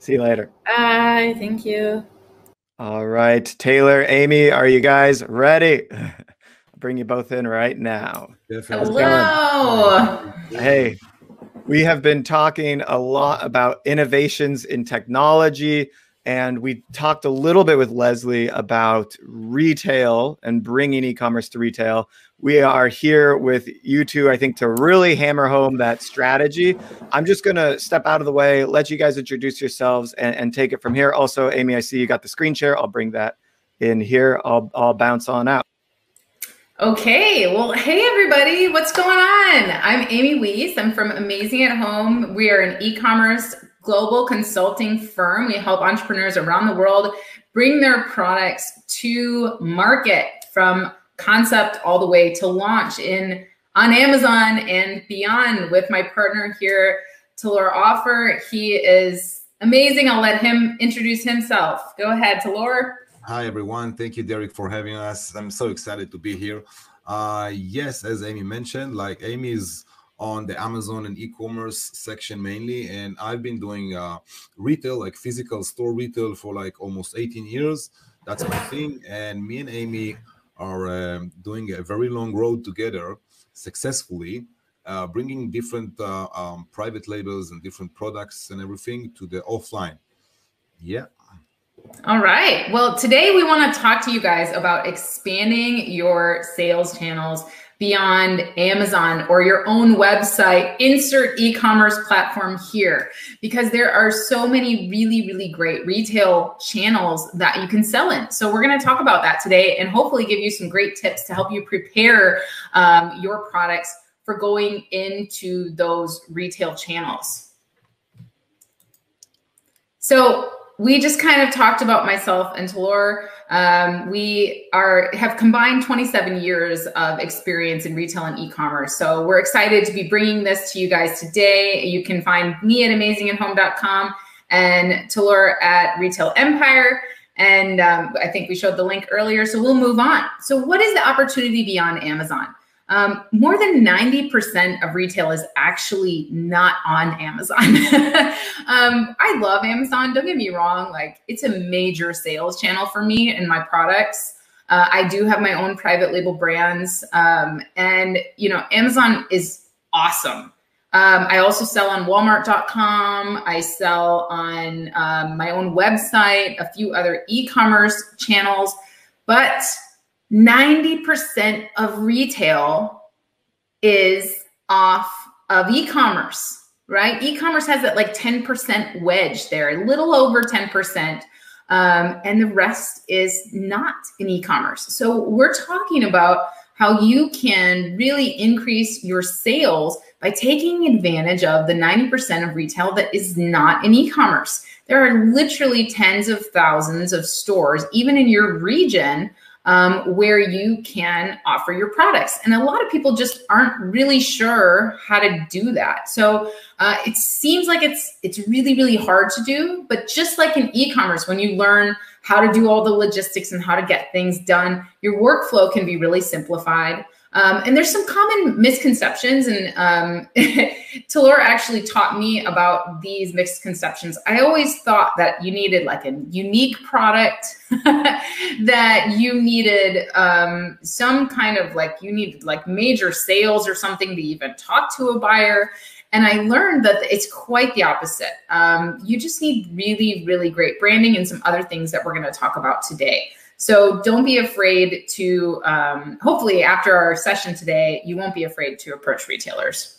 See you later. Bye. Thank you. All right, Talor, Amy, are you guys ready? I'll bring you both in right now. Definitely. Hello. Hey, we have been talking a lot about innovations in technology, and we talked a little bit with Leslie about retail and bringing e-commerce to retail. We are here with you two, I think, to really hammer home that strategy. I'm just going to step out of the way, let you guys introduce yourselves and take it from here. Also, Amy, I see you got the screen share. I'll bring that in here. I'll bounce on out. Okay, well, hey everybody, what's going on? I'm Amy Weiss. I'm from Amazing at Home. We are an e-commerce global consulting firm. We help entrepreneurs around the world bring their products to market from concept all the way to launch on Amazon and beyond with my partner here, Talor Ofer. He is amazing. I'll let him introduce himself. Go ahead, Talor. Hi, everyone. Thank you, Derek, for having us. I'm so excited to be here. Yes, as Amy mentioned, like Amy is on the Amazon and e-commerce section mainly, and I've been doing retail, like physical store retail for like almost 18 years. That's my thing. And me and Amy are doing a very long road together successfully, bringing different private labels and different products and everything to the offline. Yeah. All right. Well, today we want to talk to you guys about expanding your sales channels beyond Amazon or your own website, insert e-commerce platform here, because there are so many really, really great retail channels that you can sell in. So we're going to talk about that today and hopefully give you some great tips to help you prepare your products for going into those retail channels. So we just kind of talked about myself and Talor. We have combined 27 years of experience in retail and e-commerce. So we're excited to be bringing this to you guys today. You can find me at amazingathome.com and Talor at Retail Empire. And I think we showed the link earlier, so we'll move on. So what is the opportunity beyond Amazon? More than 90% of retail is actually not on Amazon. I love Amazon. Don't get me wrong. Like, it's a major sales channel for me and my products. I do have my own private label brands. And, you know, Amazon is awesome. I also sell on Walmart.com. I sell on my own website, a few other e-commerce channels, but 90% of retail is off of e-commerce, right? E-commerce has that like 10% wedge there, a little over 10%. And the rest is not in e-commerce. So we're talking about how you can really increase your sales by taking advantage of the 90% of retail that is not in e-commerce. There are literally tens of thousands of stores, even in your region, where you can offer your products. And a lot of people just aren't really sure how to do that. So it seems like it's really, really hard to do, but just like in e-commerce, when you learn how to do all the logistics and how to get things done, your workflow can be really simplified. And there's some common misconceptions, and Talor actually taught me about these misconceptions. I always thought that you needed like a unique product, that you needed some kind of like, you needed like major sales or something to even talk to a buyer. And I learned that it's quite the opposite. You just need really, really great branding and some other things that we're going to talk about today. So don't be afraid to, hopefully after our session today, you won't be afraid to approach retailers.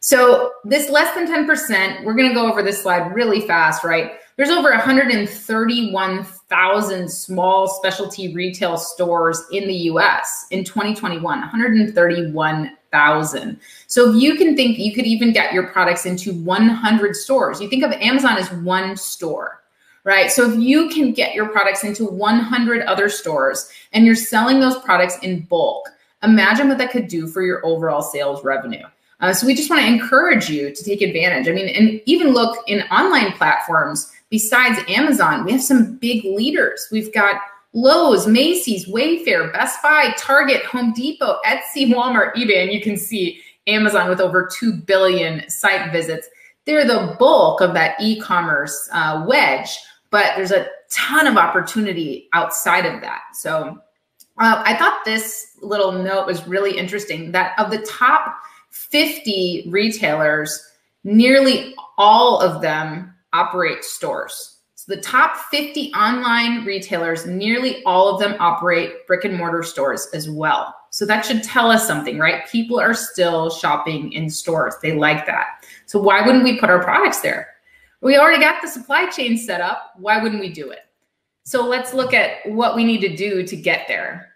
So this less than 10%, we're going to go over this slide really fast, right? There's over 131,000 small specialty retail stores in the US in 2021, 131,000. So if you can think you could even get your products into 100 stores, you think of Amazon as one store. Right. So if you can get your products into 100 other stores and you're selling those products in bulk, imagine what that could do for your overall sales revenue. So we just want to encourage you to take advantage. I mean, and even look in online platforms besides Amazon, we have some big leaders. We've got Lowe's, Macy's, Wayfair, Best Buy, Target, Home Depot, Etsy, Walmart, eBay, and you can see Amazon with over 2 billion site visits. they're the bulk of that e-commerce wedge, but there's a ton of opportunity outside of that. So I thought this little note was really interesting, that of the top 50 retailers, nearly all of them operate stores. So the top 50 online retailers, nearly all of them operate brick and mortar stores as well. So that should tell us something, right? People are still shopping in stores. They like that. So why wouldn't we put our products there? We already got the supply chain set up. Why wouldn't we do it? So let's look at what we need to do to get there.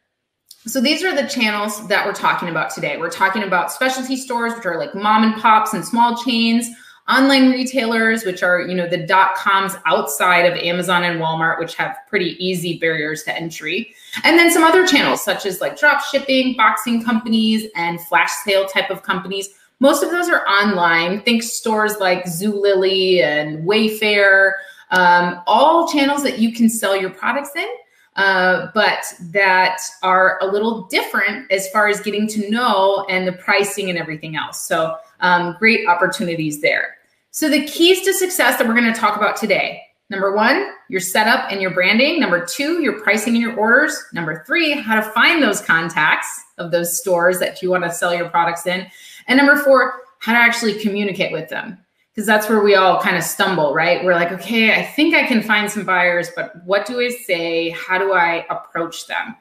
So these are the channels that we're talking about today. We're talking about specialty stores, which are like mom and pops and small chains, online retailers, which are, you know, the .coms outside of Amazon and Walmart, which have pretty easy barriers to entry. And then some other channels, such as like drop shipping, boxing companies, and flash sale type of companies. Most of those are online. Think stores like Zulily and Wayfair, all channels that you can sell your products in. But that are a little different as far as getting to know and the pricing and everything else. So great opportunities there. So the keys to success that we're going to talk about today. Number one, your setup and your branding. Number two, your pricing and your orders. Number three, how to find those contacts of those stores that you want to sell your products in. And number four, how to actually communicate with them. Because that's where we all kind of stumble, right? We're like, okay, I think I can find some buyers, but what do I say? How do I approach them?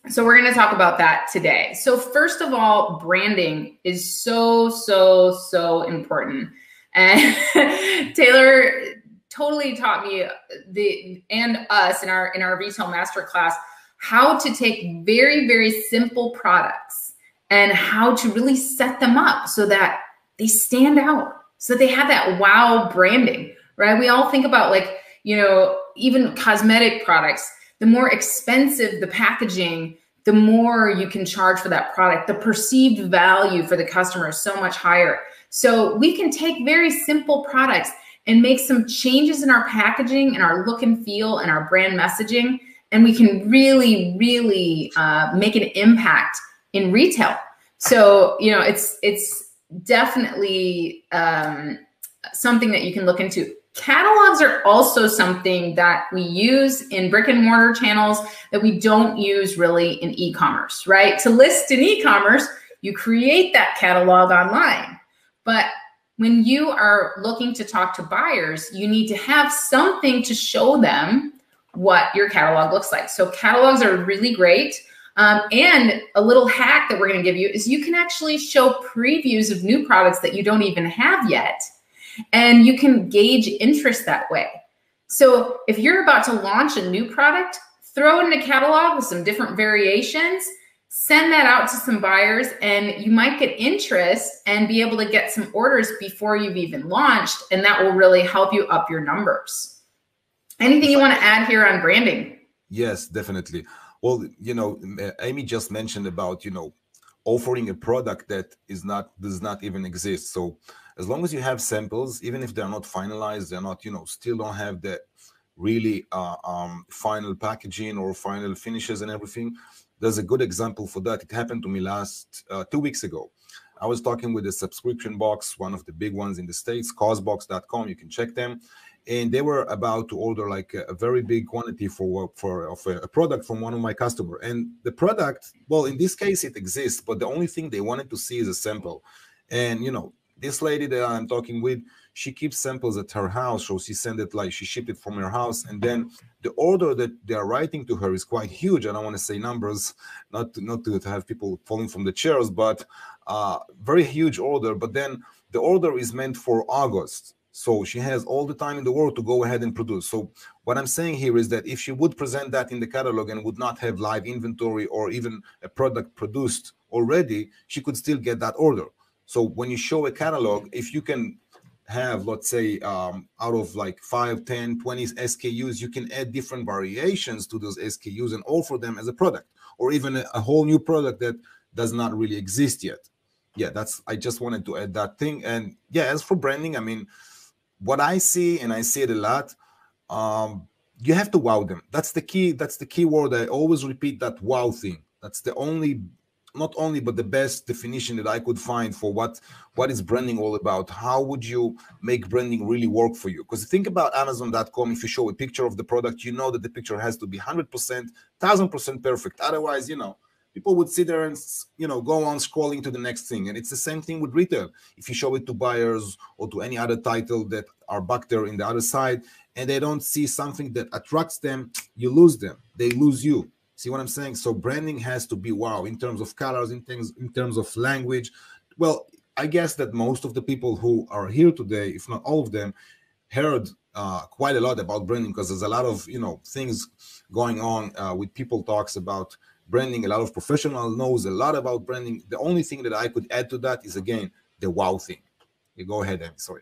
So we're going to talk about that today. So first of all, branding is so important. And Talor totally taught me and us in our retail masterclass how to take very simple products and how to really set them up so that they stand out. So they have that wow branding, right? We all think about, like, you know, even cosmetic products, the more expensive the packaging, the more you can charge for that product. The perceived value for the customer is so much higher. So we can take very simple products and make some changes in our packaging and our look and feel and our brand messaging. And we can really make an impact in retail. So, you know, it's definitely something that you can look into. Catalogs are also something that we use in brick and mortar channels that we don't use really in e-commerce, right? To list in e-commerce, you create that catalog online. But when you are looking to talk to buyers, you need to have something to show them what your catalog looks like. So catalogs are really great. And a little hack that we're going to give you is you can actually show previews of new products that you don't even have yet. And you can gauge interest that way. So if you're about to launch a new product, throw in a catalog with some different variations, send that out to some buyers, and you might get interest and be able to get some orders before you've even launched. And that will really help you up your numbers. Anything you want to add here on branding? Yes, definitely. Well, you know, Amy just mentioned about, you know, offering a product that does not even exist. So as long as you have samples, even if they're not finalized, they're not, you know, still don't have the really final packaging or final finishes and everything. There's a good example for that. It happened to me 2 weeks ago. I was talking with a subscription box, one of the big ones in the States, cosbox.com. You can check them. And they were about to order like a very big quantity of a product from one of my customers. And the product, well, in this case, it exists, but the only thing they wanted to see is a sample. And, you know, this lady that I'm talking with, she keeps samples at her house. So she shipped it from her house. And then the order that they are writing to her is quite huge. I don't want to say numbers, not to have people falling from the chairs, but very huge order. But then the order is meant for August. So she has all the time in the world to go ahead and produce. So what I'm saying here is that if she would present that in the catalog and would not have live inventory or even a product produced already, she could still get that order. So when you show a catalog, if you can have, let's say, out of like 5, 10, 20 SKUs, you can add different variations to those SKUs and offer them as a product, or even a whole new product that does not really exist yet. Yeah, I just wanted to add that thing. And yeah, as for branding, I mean, what I see, and I see it a lot, you have to wow them. That's the key. That's the key word. I always repeat that wow thing. That's the only not only, but the best definition that I could find for what is branding all about. How would you make branding really work for you? Because think about Amazon.com. If you show a picture of the product, you know that the picture has to be 100%, 1000% perfect. Otherwise, people would sit there and go on scrolling to the next thing. And it's the same thing with retail. If you show it to buyers or to any other title that are back there in the other side, and they don't see something that attracts them, you lose them. They lose you. See what I'm saying? So branding has to be wow in terms of colors, in terms of language. Well, I guess that most of the people who are here today, if not all of them, heard quite a lot about branding, because there's a lot of things going on with people talks about branding. A lot of professional knows a lot about branding. The only thing that I could add to that is, again, the wow thing. You go ahead, Amy. Sorry.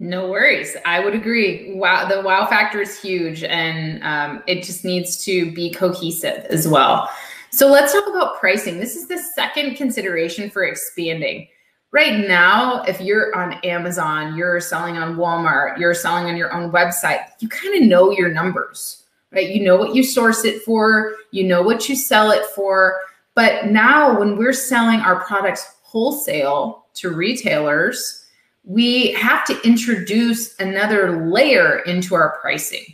No worries. I would agree. Wow, the wow factor is huge, and it just needs to be cohesive as well. So let's talk about pricing. This is the second consideration for expanding. Right now, if you're on Amazon, you're selling on Walmart, you're selling on your own website, you kind of know your numbers, right? You know what you source it for, you know what you sell it for. But now when we're selling our products wholesale to retailers, we have to introduce another layer into our pricing.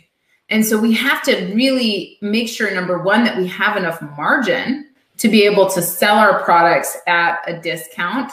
And so we have to really make sure, number one, that we have enough margin to be able to sell our products at a discount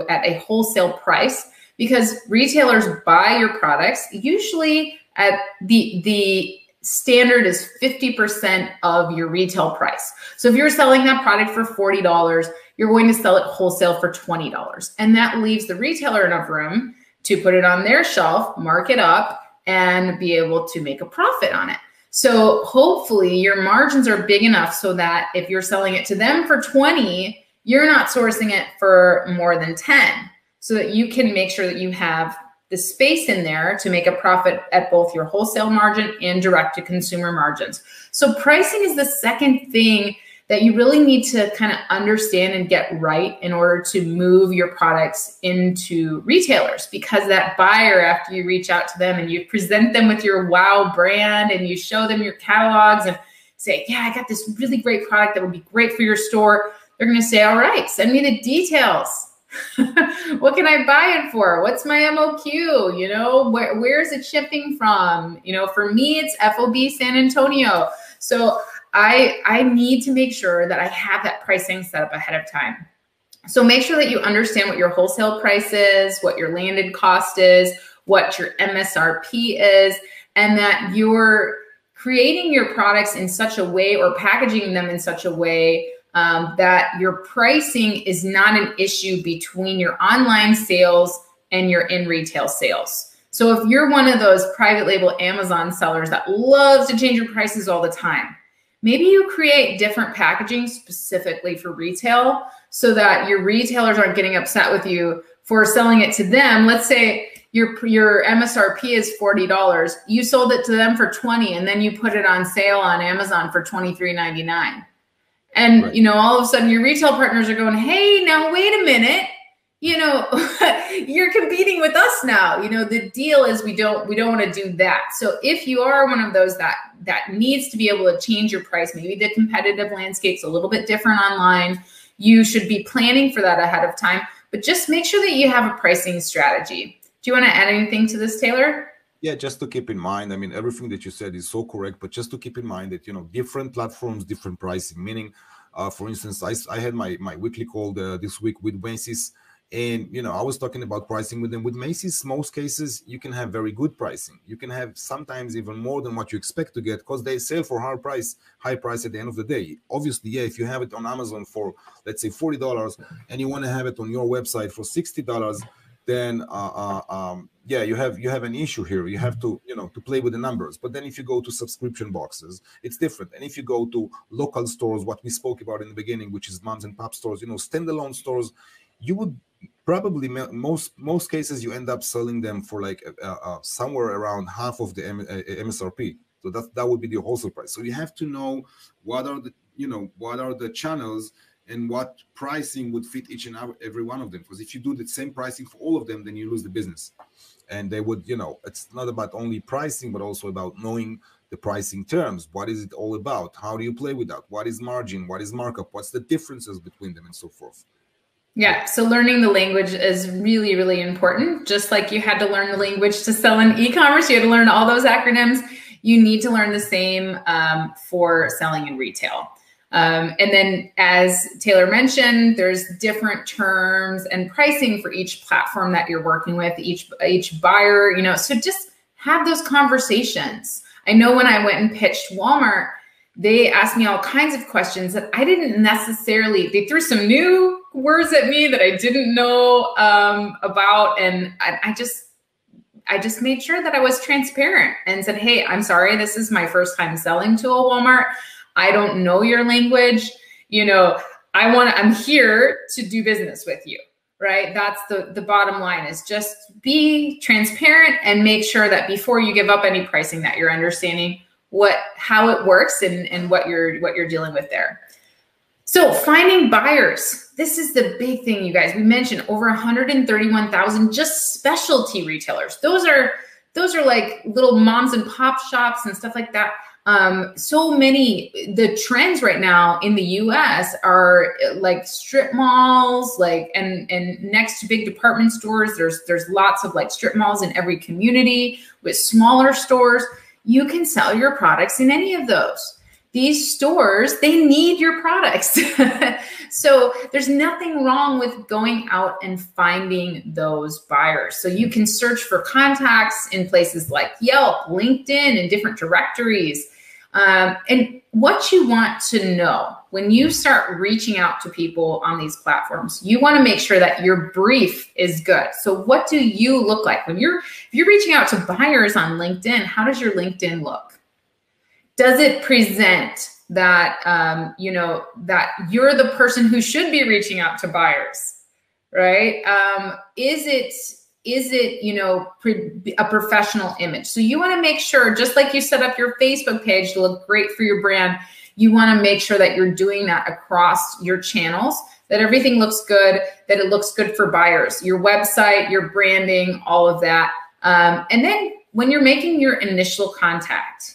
at a wholesale price, because retailers buy your products usually at the standard is 50% of your retail price. So if you're selling that product for $40, you're going to sell it wholesale for $20. And that leaves the retailer enough room to put it on their shelf, mark it up, and be able to make a profit on it. So hopefully your margins are big enough so that if you're selling it to them for 20, you're not sourcing it for more than 10, so that you can make sure that you have the space in there to make a profit at both your wholesale margin and direct to consumer margins. So pricing is the second thing that you really need to kind of understand and get right in order to move your products into retailers, because that buyer, after you reach out to them and you present them with your wow brand and you show them your catalogs and say, yeah, I got this really great product that would be great for your store, they're going to say, all right, send me the details. What can I buy it for? What's my MOQ? Where's it shipping from? For me, it's FOB San Antonio. So I need to make sure that I have that pricing set up ahead of time. So make sure that you understand what your wholesale price is, what your landed cost is, what your MSRP is, and that you're creating your products in such a way or packaging them in such a way that your pricing is not an issue between your online sales and your in-retail sales. So if you're one of those private label Amazon sellers that loves to change your prices all the time, maybe you create different packaging specifically for retail so that your retailers aren't getting upset with you for selling it to them. Let's say your MSRP is $40. You sold it to them for $20, and then you put it on sale on Amazon for $23.99. And, right. All of a sudden your retail partners are going, hey, now wait a minute, you're competing with us now. The deal is we don't want to do that. So if you are one of those that needs to be able to change your price, maybe the competitive landscape's a little bit different online, you should be planning for that ahead of time, but just make sure that you have a pricing strategy. Do you want to add anything to this, Talor? Yeah, just to keep in mind, everything that you said is so correct, but just to keep in mind that, different platforms, different pricing, meaning, for instance, I had my weekly call this week with Macy's, and, I was talking about pricing with them. With Macy's, most cases, you can have very good pricing. You can have sometimes even more than what you expect to get, because they sell for high price at the end of the day. Obviously, yeah, if you have it on Amazon for, let's say, $40 and you want to have it on your website for $60, then yeah, you have an issue here. You have to to play with the numbers. But then if you go to subscription boxes, it's different. And if you go to local stores, what we spoke about in the beginning, which is moms and pop stores, standalone stores, you would probably most cases you end up selling them for like somewhere around half of the MSRP. So that would be the wholesale price. So you have to know what are the channels and what pricing would fit each and every one of them. Because if you do the same pricing for all of them, then you lose the business. and they would, it's not about only pricing, but also about knowing the pricing terms. What is it all about? How do you play with that? What is margin? What is markup? What's the differences between them, and so forth? Yeah, so learning the language is really, really important. Just like you had to learn the language to sell in e-commerce, you had to learn all those acronyms. You need to learn the same for selling in retail. And then, as Talor mentioned, there's different terms and pricing for each platform that you're working with, each buyer, so just have those conversations. I know when I went and pitched Walmart, they asked me all kinds of questions that I didn't necessarily, they threw some new words at me that I didn't know about. And I just made sure that I was transparent and said, hey, I'm sorry, this is my first time selling to a Walmart. I don't know your language. I'm here to do business with you, right? That's the bottom line, is just be transparent and make sure that before you give up any pricing that you're understanding how it works and what you're dealing with there. So finding buyers, this is the big thing, you guys. We mentioned over 131,000 just specialty retailers. Those are like little moms and pop shops and stuff like that. So many, the trends right now in the US are like strip malls, and next to big department stores, there's lots of like strip malls in every community with smaller stores. You can sell your products in any of those. These stores, they need your products. So there's nothing wrong with going out and finding those buyers. So you can search for contacts in places like Yelp, LinkedIn, and different directories. And what you want to know when you start reaching out to people on these platforms, you want to make sure that your brief is good. So what do you look like when if you're reaching out to buyers on LinkedIn? How does your LinkedIn look? Does it present that, that you're the person who should be reaching out to buyers, right? Is it a professional image? So you want to make sure, just like you set up your Facebook page to look great for your brand, you want to make sure that you're doing that across your channels, that everything looks good, that it looks good for buyers, your website, your branding, all of that. And then when you're making your initial contact,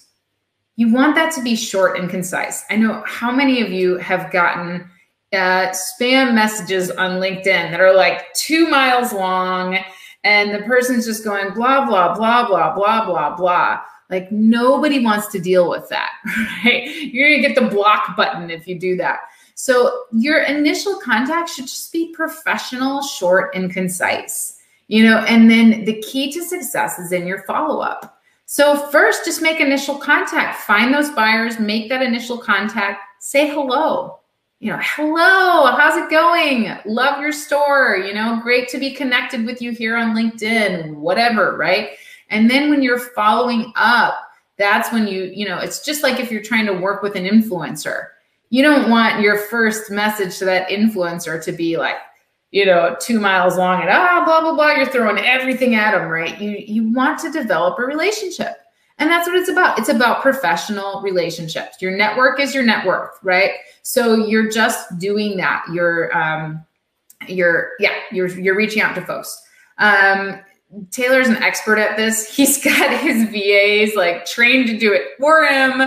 you want that to be short and concise. I know how many of you have gotten spam messages on LinkedIn that are like 2 miles long, and the person's just going blah, blah, blah, blah, blah, blah, blah. Like, nobody wants to deal with that, right? You're gonna get the block button if you do that. So your initial contact should just be professional, short, and concise, and then the key to success is in your follow-up. So first, just make initial contact, find those buyers, make that initial contact, say hello. Hello, how's it going? Love your store, great to be connected with you here on LinkedIn, whatever, right? And then when you're following up, that's when it's just like if you're trying to work with an influencer. You don't want your first message to that influencer to be like, 2 miles long and blah, blah, blah. You're throwing everything at them, right? You want to develop a relationship. And that's what it's about. It's about professional relationships. Your network is your net worth, right? So you're just doing that. You're reaching out to folks. Taylor's an expert at this. He's got his VAs like trained to do it for him.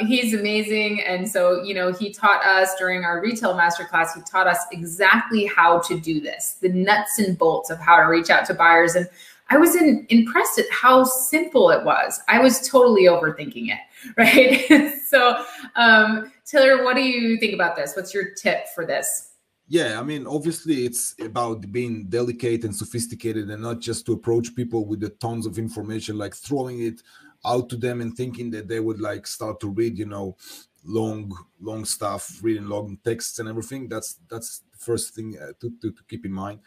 He's amazing. And so, he taught us during our retail masterclass, he taught us exactly how to do this, the nuts and bolts of how to reach out to buyers. And I was impressed at how simple it was. I was totally overthinking it, right? So, Taylor, what do you think about this? What's your tip for this? Yeah, obviously it's about being delicate and sophisticated and not just to approach people with the tons of information, like throwing it out to them and thinking that they would like start to read, long stuff, reading long texts and everything. That's the first thing to keep in mind.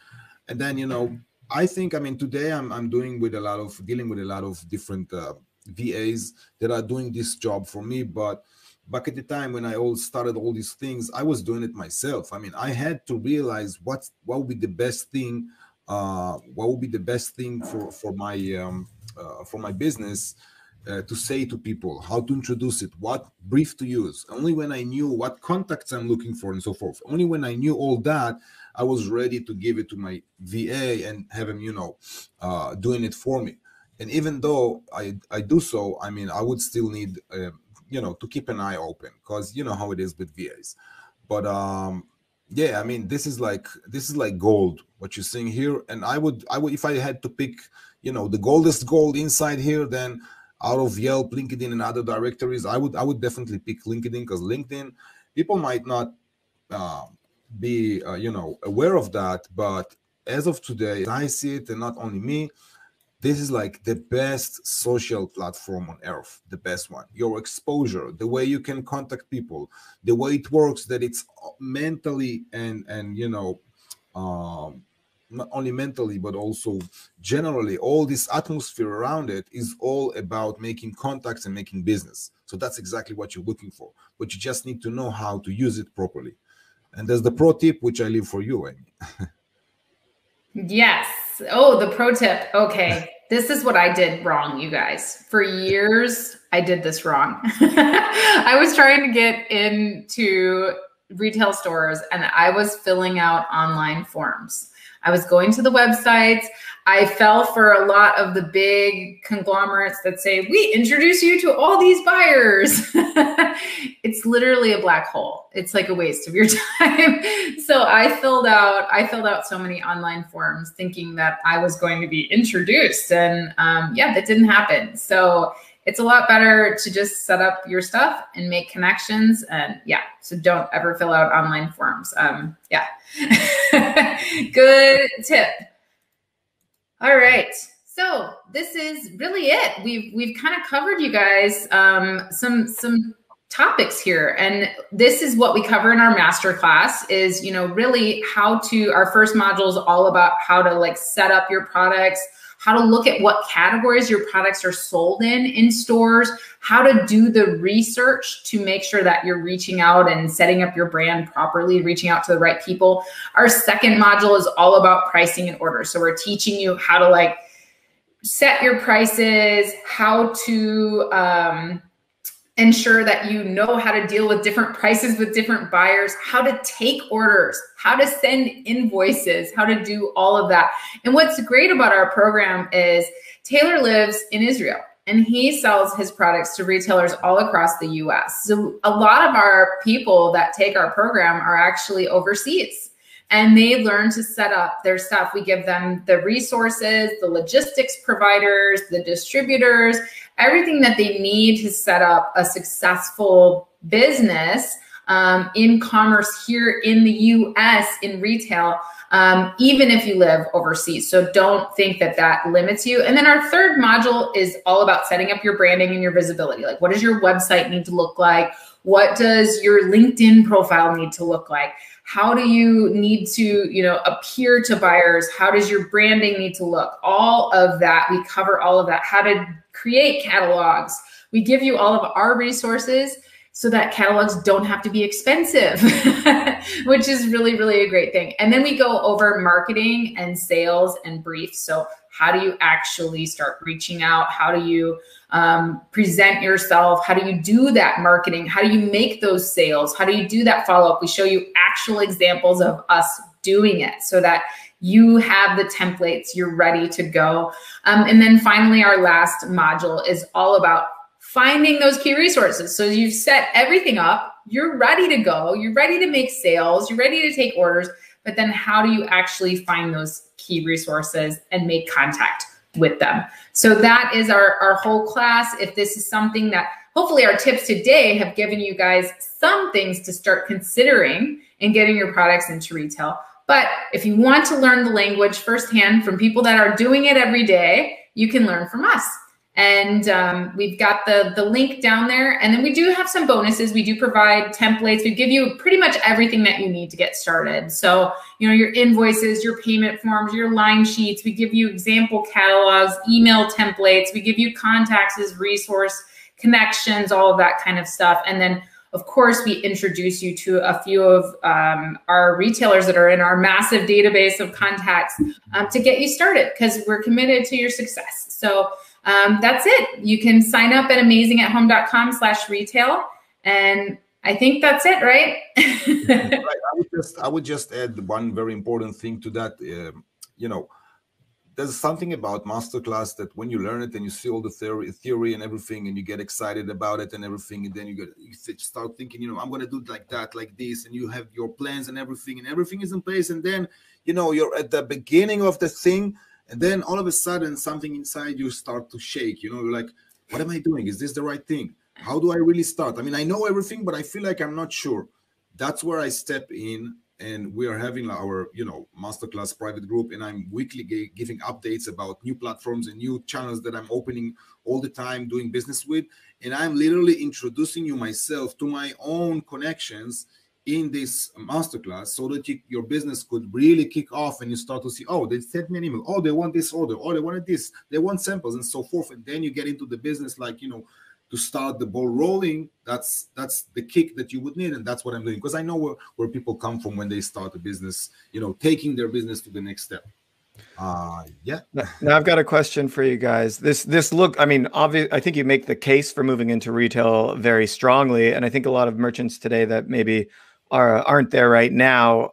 And then, I think, today I'm dealing with a lot of different VAs that are doing this job for me, but back at the time when I started all these things, I was doing it myself. I had to realize what would be the best thing, for my business, to say to people, how to introduce it, what brief to use. Only when I knew what contacts I'm looking for and so forth. Only when I knew all that, I was ready to give it to my VA and have him, doing it for me. And even though I do so, I mean, I would still need, to keep an eye open, because you know how it is with VAs. But yeah, I mean, this is like gold, what you're seeing here. And I would, if I had to pick, the goldest gold inside here, then out of Yelp, LinkedIn, and other directories, I would definitely pick LinkedIn, because LinkedIn, people might not be aware of that, but as of today, I see it, and not only me, this is like the best social platform on earth, the best one. Your exposure, the way you can contact people, the way it works, that it's mentally and not only mentally, but also generally, all this atmosphere around it is all about making contacts and making business. So that's exactly what you're looking for, but you just need to know how to use it properly. And there's the pro tip, which I leave for you, Amy. Yes. Oh, the pro tip. Okay. This is what I did wrong, you guys. For years, I did this wrong. I was trying to get into retail stores, and I was filling out online forms. I was going to the websites. I fell for a lot of the big conglomerates that say, we introduce you to all these buyers. It's literally a black hole. It's like a waste of your time. So I filled out so many online forms thinking that I was going to be introduced. And yeah, that didn't happen. So it's a lot better to just set up your stuff and make connections. And yeah, so don't ever fill out online forms. Yeah, good tip. All right, so this is really it. We've kind of covered, you guys, some topics here, and this is what we cover in our masterclass. Is really how to. Our first module is all about how to like set up your products, how to look at what categories your products are sold in stores, how to do the research to make sure that you're reaching out and setting up your brand properly, reaching out to the right people. Our second module is all about pricing and orders. So we're teaching you how to like set your prices, how to ensure that you know how to deal with different prices with different buyers, how to take orders, how to send invoices, how to do all of that. And what's great about our program is Talor lives in Israel, and he sells his products to retailers all across the US. So a lot of our people that take our program are actually overseas, and they learn to set up their stuff. We give them the resources, the logistics providers, the distributors, everything that they need to set up a successful business in commerce here in the US in retail, even if you live overseas. So don't think that that limits you. And then our third module is all about setting up your branding and your visibility. Like, what does your website need to look like? What does your LinkedIn profile need to look like? How do you need to, appear to buyers? How does your branding need to look? All of that, we cover all of that. How to create catalogs. We give you all of our resources so that catalogs don't have to be expensive, which is really, really a great thing. And then we go over marketing and sales and briefs. So how do you actually start reaching out? How do you present yourself? How do you do that marketing? How do you make those sales? How do you do that follow-up? We show you actual examples of us doing it so that you have the templates, you're ready to go. And then finally, our last module is all about finding those key resources. So you've set everything up, you're ready to go, you're ready to make sales, you're ready to take orders, but then how do you actually find those key resources and make contact with them? So that is our whole class. If this is something that hopefully our tips today have given you guys some things to start considering in getting your products into retail. But if you want to learn the language firsthand from people that are doing it every day, you can learn from us. And we've got the link down there. And then we do have some bonuses. We do provide templates. We give you pretty much everything that you need to get started. So, your invoices, your payment forms, your line sheets. We give you example catalogs, email templates. We give you contacts as resource connections, all of that kind of stuff. And then, of course, we introduce you to a few of our retailers that are in our massive database of contacts to get you started, because we're committed to your success. So that's it. You can sign up at amazingathome.com/retail. And I think that's it, right? Right. I would just add one very important thing to that. You know, there's something about masterclass that when you learn it and you see all the theory and everything, and you get excited about it and everything, and then you start thinking, you know, I'm going to do it like that, like this, and you have your plans and everything is in place, and then, you know, you're at the beginning of the thing, and then all of a sudden something inside you start to shake. You know, you're like, what am I doing? Is this the right thing? How do I really start? I mean, I know everything, but I feel like I'm not sure. That's where I step in. And we are having our, you know, masterclass private group, and I'm weekly giving updates about new platforms and new channels that I'm opening all the time, doing business with. And I'm literally introducing you myself to my own connections in this masterclass, so that your business could really kick off, and you start to see, oh, they sent me an email, oh, they want this order, oh, they wanted this, they want samples, and so forth. And then you get into the business, like, you know, to start the ball rolling. That's the kick that you would need, and that's what I'm doing, because I know where people come from when they start a business, you know, taking their business to the next step. Yeah. Now I've got a question for you guys. This look, I mean, obviously, I think you make the case for moving into retail very strongly, and I think a lot of merchants today that maybe aren't there right now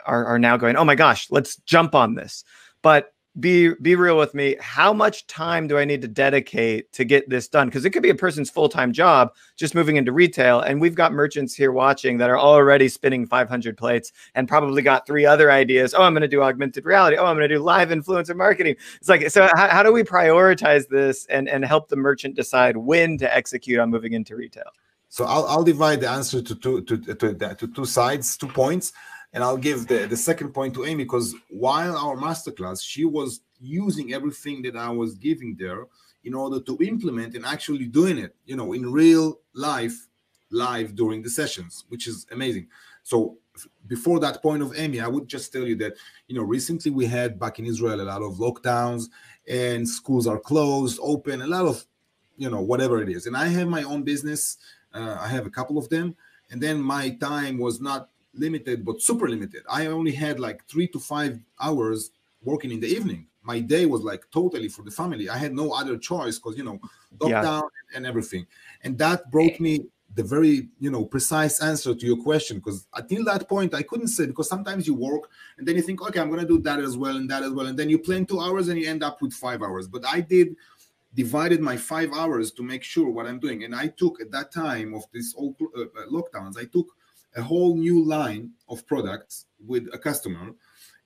are now going, oh my gosh, let's jump on this. But be real with me. How much time do I need to dedicate to get this done? Because it could be a person's full-time job just moving into retail. And we've got merchants here watching that are already spinning 500 plates and probably got 3 other ideas. Oh, I'm going to do augmented reality. Oh, I'm going to do live influencer marketing. It's like, so how do we prioritize this and help the merchant decide when to execute on moving into retail? So I'll divide the answer to two sides, 2 points. And I'll give the second point to Amy, because while our masterclass, she was using everything that I was giving there in order to implement and actually doing it, you know, in real life, live during the sessions, which is amazing. So before that point of Amy, I would just tell you that, you know, recently we had back in Israel a lot of lockdowns, and schools are closed, open, a lot of, you know, whatever it is. And I have my own business. I have a couple of them. And then my time was not limited, but super limited. I only had like 3 to 5 hours working in the evening. My day was like totally for the family. I had no other choice, because, you know, lockdown and everything. And that brought me the very, you know, precise answer to your question, because until that point I couldn't say, because sometimes you work and then you think, okay, I'm going to do that as well and that as well, and then you plan 2 hours and you end up with 5 hours. But I divided my 5 hours to make sure what I'm doing. And I took, at that time of this old lockdowns, I took a whole new line of products with a customer,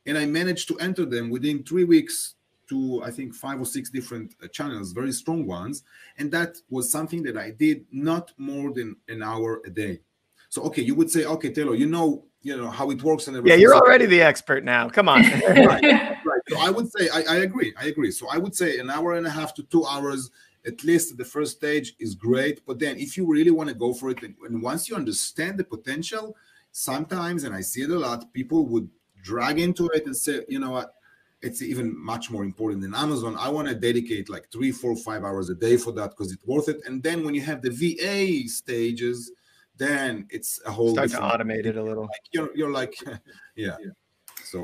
and I managed to enter them within 3 weeks to, I think, 5 or 6 different channels, very strong ones. And that was something that I did not more than an hour a day. So, okay, you would say, okay, Talor, you know how it works and everything. Yeah, you're already the expert now. Come on. Right. So I would say, I agree. So I would say an hour and a half to 2 hours, at least at the first stage, is great. But then if you really want to go for it, and once you understand the potential, sometimes, and I see it a lot, people would drag into it and say, you know what, it's even much more important than Amazon. I want to dedicate like 3, 4, 5 hours a day for that, because it's worth it. And then when you have the VA stages, then it's a whole start to automate it a little. Like you're like, yeah. So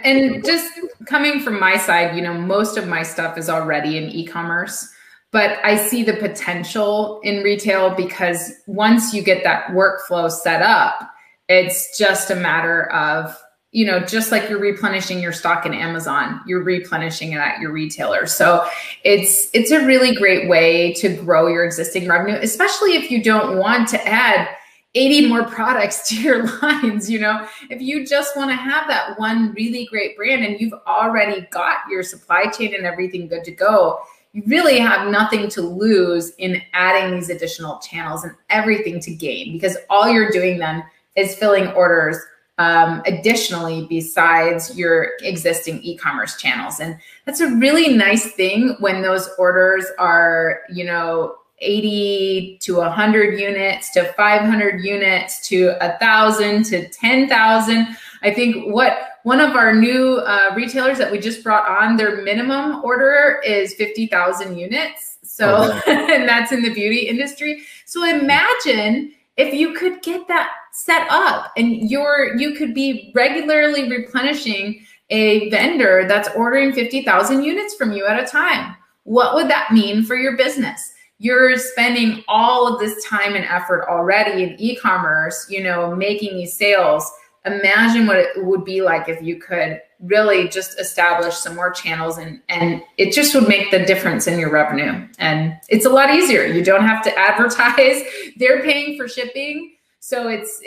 and just coming from my side, you know, most of my stuff is already in e-commerce, but I see the potential in retail, because once you get that workflow set up, it's just a matter of, you know, just like you're replenishing your stock in Amazon, you're replenishing it at your retailer. So it's a really great way to grow your existing revenue, especially if you don't want to add 80 more products to your lines. You know, if you just want to have that one really great brand and you've already got your supply chain and everything good to go, you really have nothing to lose in adding these additional channels and everything to gain, because all you're doing then is filling orders additionally besides your existing e-commerce channels. And that's a really nice thing when those orders are, you know, 80 to 100 units to 500 units to 1,000 to 10,000. I think one of our new retailers that we just brought on, their minimum order is 50,000 units. So, and that's in the beauty industry. So imagine if you could get that set up and you could be regularly replenishing a vendor that's ordering 50,000 units from you at a time. what would that mean for your business? You're spending all of this time and effort already in e-commerce, you know, making these sales. Imagine what it would be like if you could really just establish some more channels, and it just would make the difference in your revenue. And it's a lot easier. You don't have to advertise. They're paying for shipping. So it's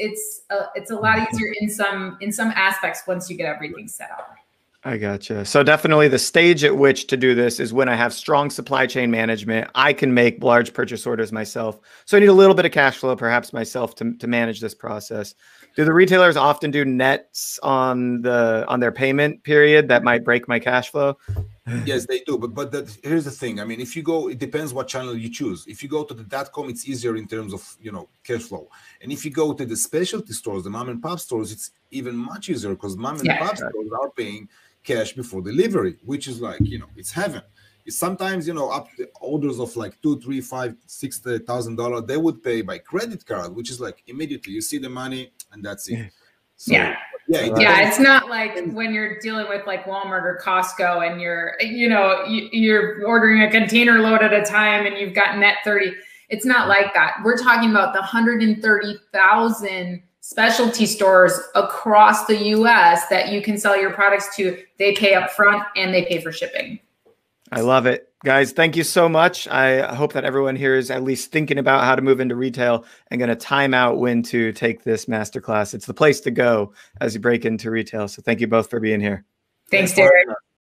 a lot easier in some aspects once you get everything set up. I gotcha. So definitely the stage at which to do this is when I have strong supply chain management. I can make large purchase orders myself. So I need a little bit of cash flow, perhaps myself, to manage this process. Do the retailers often do nets on their payment period that might break my cash flow? Yes, they do. But here's the thing. I mean, if you go, it depends what channel you choose. If you go to the .com, it's easier in terms of, you know, cash flow. And if you go to the specialty stores, the mom and pop stores, it's even much easier because mom and pop stores are paying cash before delivery, which is like, you know, it's heaven. It's sometimes, you know, up to orders of like $2,000, $3,000, $5,000, $6,000, they would pay by credit card, which is like immediately you see the money and that's it. So, yeah, it's not like when you're dealing with like Walmart or Costco and you're ordering a container load at a time and you've got net 30. It's not like that. We're talking about the 130,000 specialty stores across the US that you can sell your products to. They pay up front and they pay for shipping. I love it. Guys, thank you so much. I hope that everyone here is at least thinking about how to move into retail and going to time out when to take this masterclass. It's the place to go as you break into retail. So thank you both for being here. Thanks, Derek.